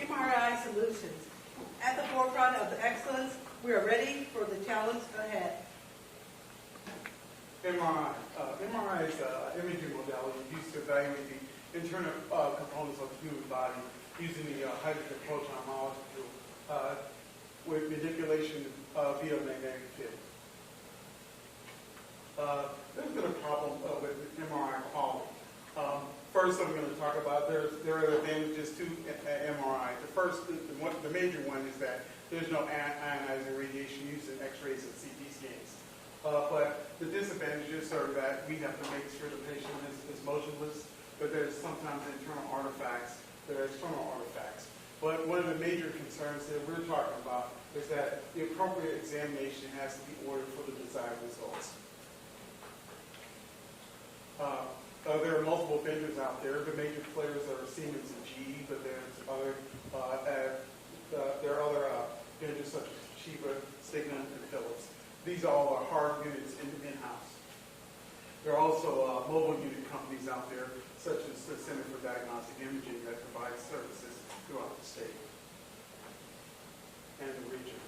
MRI Solutions. At the forefront of the excellence, we are ready for the challenge ahead. MRI is an imaging modality used to evaluate the internal components of the human body using the hydrogen proton molecule with manipulation via magnetic field. There's been a problem with MRI quality. First, I'm going to talk about there are advantages to MRI. The first, the major one is that there's no ionizing radiation used in X-rays and CT scans. But the disadvantages are that we have to make sure the patient is motionless, but there's sometimes internal artifacts, there are external artifacts. But one of the major concerns that we're talking about is that the appropriate examination has to be ordered for the desired results. There are multiple vendors out there. The major players are Siemens and GE, but there's other there are other vendors such as Sheba, Sigma, and Philips. These all are hard units in-house. There are also mobile unit companies out there, such as the Center for Diagnostic Imaging, that provides services throughout the state and the region.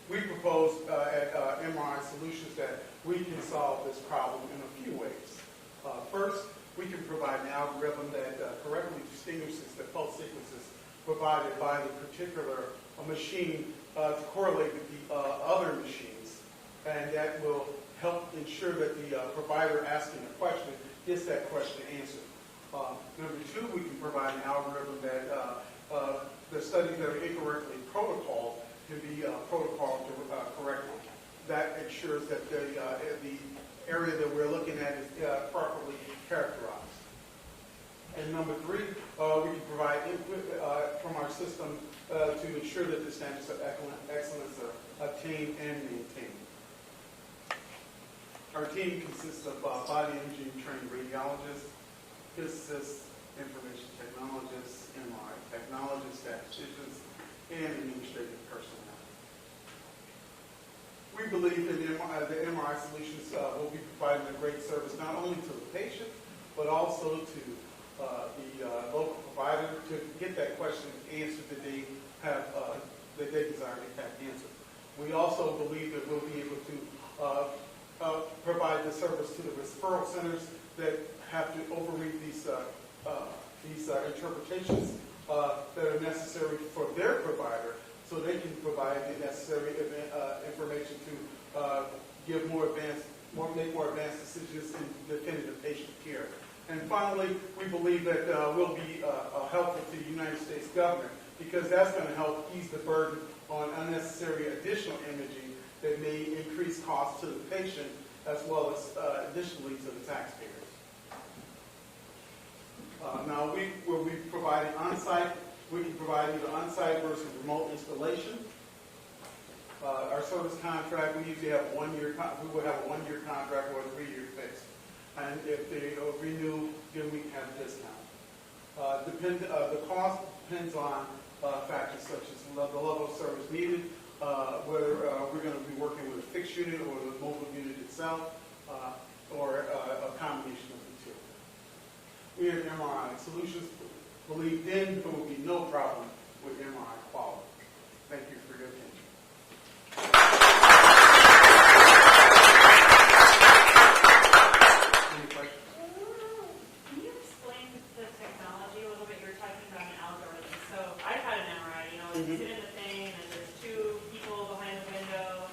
We propose at MRI Solutions that we can solve this problem in a few ways. First, we can provide an algorithm that correctly distinguishes the pulse sequences provided by the particular machine to correlate with the other machines, and that will help ensure that the provider asking a question gets that question answered. Number two, we can provide an algorithm that the studies that are incorrectly protocoled can be protocoled correctly. That ensures that the area that we're looking at is properly characterized. And number three, we can provide input from our system to ensure that the standards of excellence are obtained and maintained. Our team consists of body imaging trained radiologists, physicists, information technologists, MRI technologists, statisticians, and administrative personnel. We believe that the MRI Solutions will be providing a great service not only to the patient, but also to the local provider to get that question answered that they have that they desire to have answered. We also believe that we'll be able to provide the service to the referral centers that have to overread these interpretations that are necessary for their provider, so they can provide the necessary information to make more advanced decisions in definitive patient care. And finally, we believe that will be helpful to the United States government, because that's going to help ease the burden on unnecessary additional imaging that may increase costs to the patient as well as additionally to the taxpayers. Now, we will be providing on-site. We can provide either on-site versus remote installation. Our service contract, we usually have we will have a 1-year contract or a 3-year fix. And if they renew, then we have a discount. The cost depends on factors such as the level of service needed, whether we're going to be working with a fixed unit or the mobile unit itself, or a combination of the two. We at MRI Solutions believe then there will be no problem with MRI quality. Thank you for your attention. Any questions? Can you explain the technology a little bit? You're talking about an algorithm. So I've had an MRI, you sit in the thing and there's 2 people behind the window.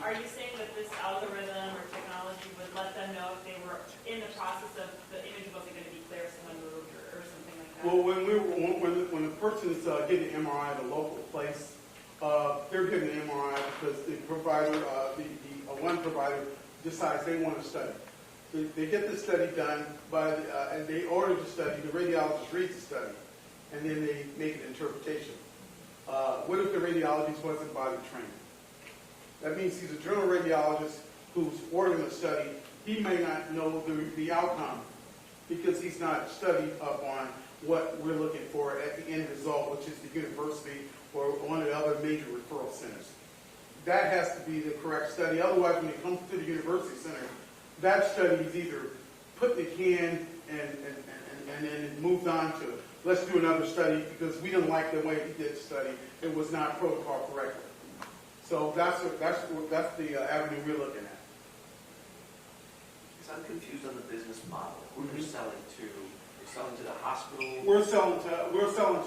Are you saying that this algorithm or technology would let them know if they were in the process of the image wasn't going to be clear if someone moved or something like that? Well, when a person's getting an MRI at a local place, they're getting an MRI because the provider, one provider decides they want to study. They get the study done and they order the study. The radiologist reads the study, and then they make an interpretation. What if the radiologist wasn't body trained? That means he's a general radiologist who's ordering a study. He may not know the outcome because he's not studied up on what we're looking for at the end result, which is the university or one of the other major referral centers. That has to be the correct study. Otherwise, when it comes to the university center, that study is either put in the can and then it moved on to let's do another study because we didn't like the way he did the study. It was not protocol correctly. So that's the avenue we're looking at. I'm confused on the business model. Who are you selling to? You're selling to the hospital? We're selling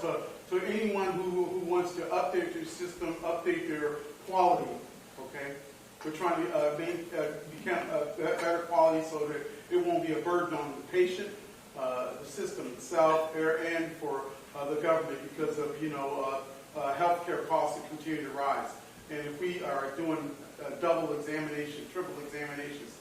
to anyone who wants to update their system, update their quality. Okay, we're trying to become better quality so that it won't be a burden on the patient, the system itself, and for the government because of healthcare costs that continue to rise. And if we are doing double examination, triple examinations.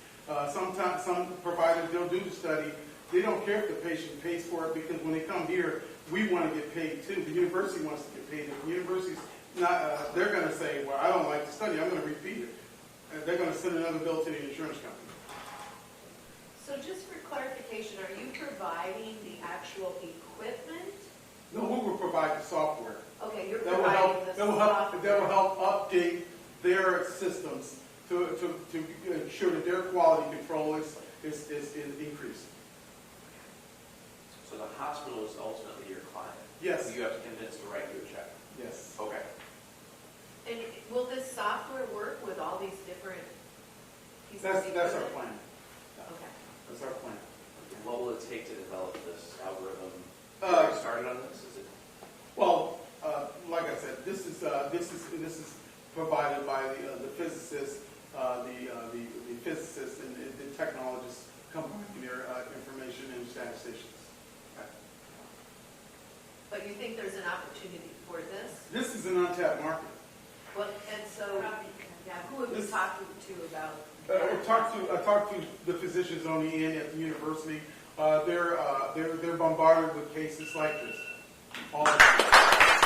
Sometimes some providers, they'll do the study. They don't care if the patient pays for it because when they come here, we want to get paid too. The university wants to get paid. If the university's not, they're going to say, well, I don't like the study. I'm going to repeat it. And they're going to send another bill to the insurance company. So just for clarification, are you providing the actual equipment? No, we will provide the software. Okay, you're That will providing the software. That will help update their systems to ensure that their quality control is increased. So the hospital is ultimately your client? Yes. You have to convince to write you a check? Yes. Okay. And will this software work with all these different pieces of That's equipment? our plan. Okay. That's our plan. What will it take to develop this algorithm? Uh, Are you started on this? Is it? Well, like I said, this is provided by the physicists, the physicists and the technologists combining their information and statisticians. Okay. But you think there's an opportunity for this? This is an untapped market. Well, and so, yeah, who have you talked to about? I talked to the physicians on the end at the university. They're bombarded with cases like this all the time.